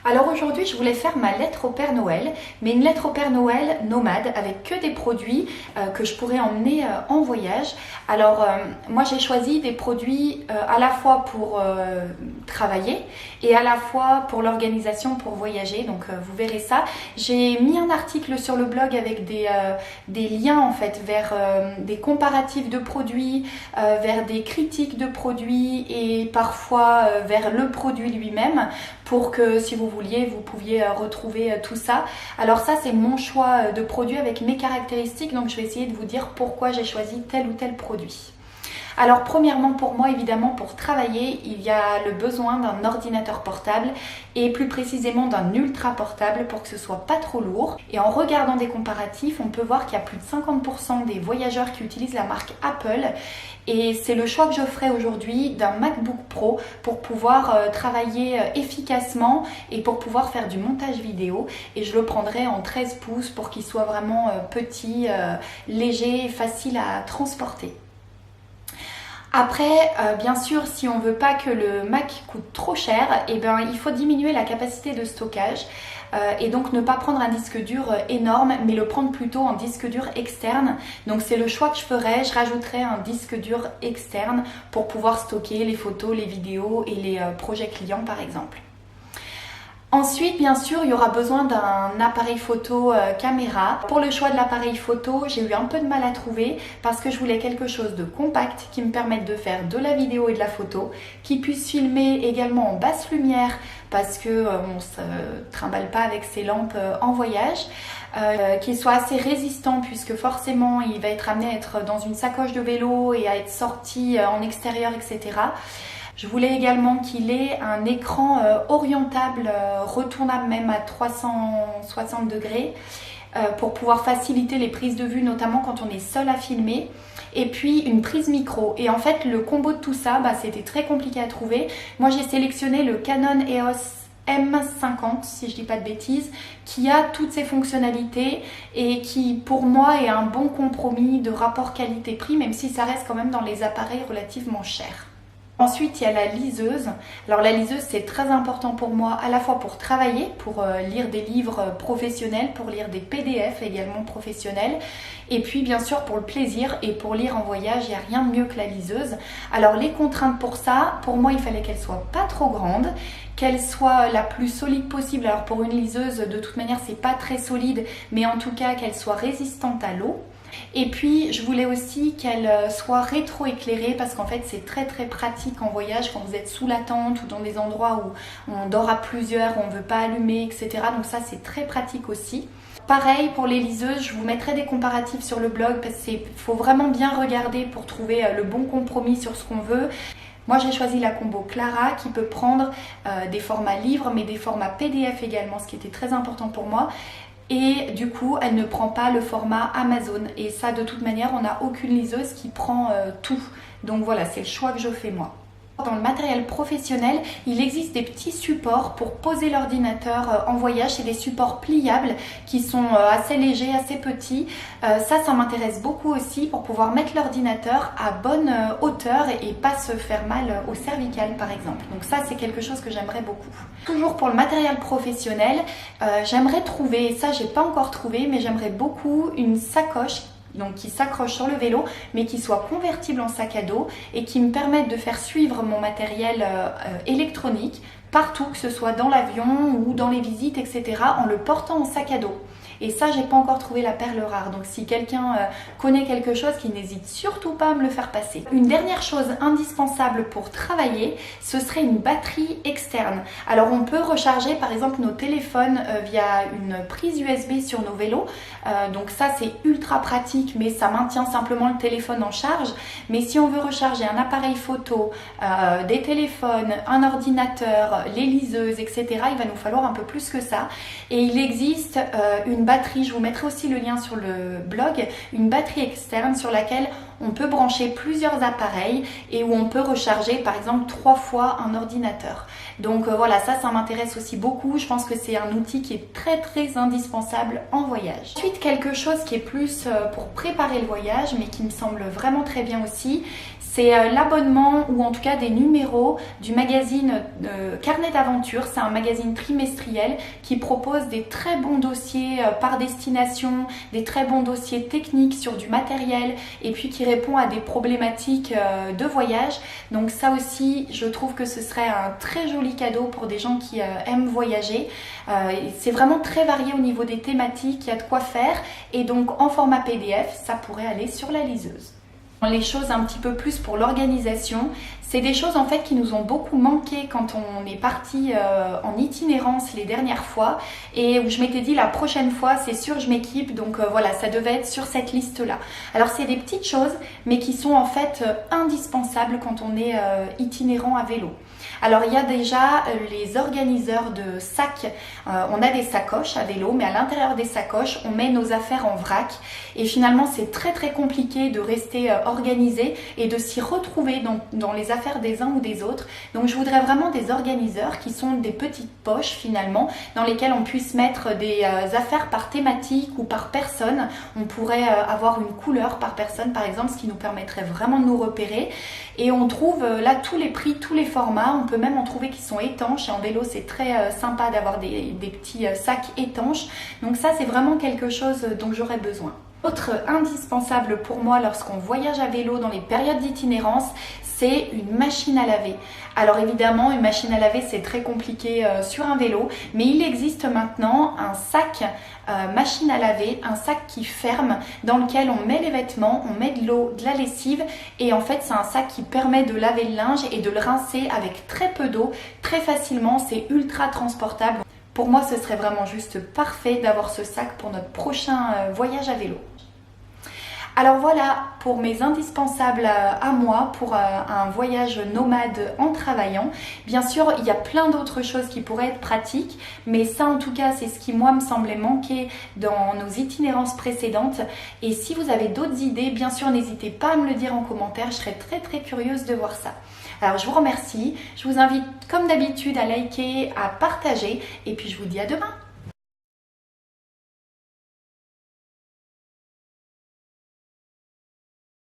Alors aujourd'hui, je voulais faire ma lettre au Père Noël, mais une lettre au Père Noël nomade avec que des produits que je pourrais emmener en voyage. Alors moi j'ai choisi des produits à la fois pour travailler et à la fois pour l'organisation pour voyager, donc vous verrez ça. J'ai mis un article sur le blog avec des liens en fait vers des comparatifs de produits, vers des critiques de produits et parfois vers le produit lui-même pour que si vous vouliez, vous pouviez retrouver tout ça. Alors ça, c'est mon choix de produit avec mes caractéristiques, donc je vais essayer de vous dire pourquoi j'ai choisi tel ou tel produit. Alors premièrement pour moi évidemment pour travailler il y a le besoin d'un ordinateur portable et plus précisément d'un ultra portable pour que ce soit pas trop lourd. Et en regardant des comparatifs on peut voir qu'il y a plus de 50% des voyageurs qui utilisent la marque Apple et c'est le choix que je ferai aujourd'hui d'un MacBook Pro pour pouvoir travailler efficacement et pour pouvoir faire du montage vidéo et je le prendrai en 13 pouces pour qu'il soit vraiment petit, léger et facile à transporter. Après, bien sûr, si on ne veut pas que le Mac coûte trop cher, il faut diminuer la capacité de stockage et donc ne pas prendre un disque dur énorme, mais le prendre plutôt en disque dur externe. Donc c'est le choix que je ferai, je rajouterai un disque dur externe pour pouvoir stocker les photos, les vidéos et les projets clients par exemple. Ensuite, bien sûr, il y aura besoin d'un appareil photo caméra. Pour le choix de l'appareil photo, j'ai eu un peu de mal à trouver parce que je voulais quelque chose de compact qui me permette de faire de la vidéo et de la photo, qui puisse filmer également en basse lumière parce que on se trimballe pas avec ses lampes en voyage, qu'il soit assez résistant puisque forcément il va être amené à être dans une sacoche de vélo et à être sorti en extérieur, etc. Je voulais également qu'il ait un écran orientable, retournable même à 360 degrés pour pouvoir faciliter les prises de vue, notamment quand on est seul à filmer. Et puis une prise micro. Et en fait, le combo de tout ça, c'était très compliqué à trouver. Moi, j'ai sélectionné le Canon EOS M50, si je dis pas de bêtises, qui a toutes ces fonctionnalités et qui, pour moi, est un bon compromis de rapport qualité-prix, même si ça reste quand même dans les appareils relativement chers. Ensuite, il y a la liseuse. Alors la liseuse, c'est très important pour moi, à la fois pour travailler, pour lire des livres professionnels, pour lire des PDF également professionnels, et puis bien sûr pour le plaisir et pour lire en voyage, il n'y a rien de mieux que la liseuse. Alors les contraintes pour ça, pour moi, il fallait qu'elle soit pas trop grande, qu'elle soit la plus solide possible. Alors pour une liseuse, de toute manière, c'est pas très solide, mais en tout cas qu'elle soit résistante à l'eau. Et puis je voulais aussi qu'elle soit rétro-éclairée parce qu'en fait c'est très pratique en voyage quand vous êtes sous la tente ou dans des endroits où on dort à plusieurs, où on ne veut pas allumer, etc. Donc ça c'est très pratique aussi. Pareil pour les liseuses, je vous mettrai des comparatifs sur le blog parce qu'il faut vraiment bien regarder pour trouver le bon compromis sur ce qu'on veut. Moi j'ai choisi la combo Clara qui peut prendre des formats livres mais des formats PDF également, ce qui était très important pour moi. Et du coup, elle ne prend pas le format Amazon. Et ça, de toute manière, on n'a aucune liseuse qui prend tout. Donc voilà, c'est le choix que je fais moi. Dans le matériel professionnel, il existe des petits supports pour poser l'ordinateur en voyage. C'est des supports pliables qui sont assez légers, assez petits. Ça m'intéresse beaucoup aussi pour pouvoir mettre l'ordinateur à bonne hauteur et pas se faire mal au cervical par exemple. Donc ça, c'est quelque chose que j'aimerais beaucoup. Toujours pour le matériel professionnel, j'aimerais trouver, ça j'ai pas encore trouvé, mais j'aimerais beaucoup une sacoche donc qui s'accroche sur le vélo mais qui soit convertible en sac à dos et qui me permette de faire suivre mon matériel électronique partout, que ce soit dans l'avion ou dans les visites, etc. en le portant en sac à dos. Et ça, j'ai pas encore trouvé la perle rare. Donc si quelqu'un connaît quelque chose, qu'il n'hésite surtout pas à me le faire passer. Une dernière chose indispensable pour travailler, ce serait une batterie externe. Alors on peut recharger par exemple nos téléphones via une prise USB sur nos vélos. Donc ça c'est ultra pratique, mais ça maintient simplement le téléphone en charge. Mais si on veut recharger un appareil photo, des téléphones, un ordinateur, les liseuses, etc., il va nous falloir un peu plus que ça. Et il existe une batterie, je vous mettrai aussi le lien sur le blog, une batterie externe sur laquelle on peut brancher plusieurs appareils et où on peut recharger par exemple 3 fois un ordinateur. Donc voilà, ça m'intéresse aussi beaucoup. Je pense que c'est un outil qui est très indispensable en voyage. Ensuite, quelque chose qui est plus pour préparer le voyage, mais qui me semble vraiment très bien aussi, c'est l'abonnement ou en tout cas des numéros du magazine Carnet d'aventure. C'est un magazine trimestriel qui propose des très bons dossiers par destination, des très bons dossiers techniques sur du matériel et puis qui répond à des problématiques de voyage. Donc ça aussi, je trouve que ce serait un très joli cadeau pour des gens qui aiment voyager. C'est vraiment très varié au niveau des thématiques, il y a de quoi faire et donc en format PDF, ça pourrait aller sur la liseuse. Les choses un petit peu plus pour l'organisation, c'est des choses en fait qui nous ont beaucoup manqué quand on est parti en itinérance les dernières fois et où je m'étais dit la prochaine fois c'est sûr je m'équipe, donc voilà, ça devait être sur cette liste là. Alors c'est des petites choses mais qui sont en fait indispensables quand on est itinérant à vélo. Alors il y a déjà les organiseurs de sacs, on a des sacoches à vélo mais à l'intérieur des sacoches on met nos affaires en vrac et finalement c'est très compliqué de rester organisé et de s'y retrouver dans les affaires des uns ou des autres. Donc je voudrais vraiment des organiseurs qui sont des petites poches finalement dans lesquelles on puisse mettre des affaires par thématique ou par personne. On pourrait avoir une couleur par personne par exemple, ce qui nous permettrait vraiment de nous repérer. Et on trouve là tous les prix, tous les formats, on peut même en trouver qui sont étanches et en vélo c'est très sympa d'avoir des petits sacs étanches. Donc ça c'est vraiment quelque chose dont j'aurais besoin. Autre indispensable pour moi lorsqu'on voyage à vélo dans les périodes d'itinérance, c'est une machine à laver. Alors évidemment, une machine à laver c'est très compliqué sur un vélo, mais il existe maintenant un sac machine à laver, un sac qui ferme dans lequel on met les vêtements, on met de l'eau, de la lessive et en fait c'est un sac qui permet de laver le linge et de le rincer avec très peu d'eau, très facilement, c'est ultra transportable. Pour moi ce serait vraiment juste parfait d'avoir ce sac pour notre prochain voyage à vélo. Alors voilà pour mes indispensables à moi pour un voyage nomade en travaillant. Bien sûr, il y a plein d'autres choses qui pourraient être pratiques, mais ça en tout cas c'est ce qui moi me semblait manquer dans nos itinérances précédentes. Et si vous avez d'autres idées, bien sûr n'hésitez pas à me le dire en commentaire, je serais très curieuse de voir ça. Alors je vous remercie, je vous invite comme d'habitude à liker, à partager et puis je vous dis à demain.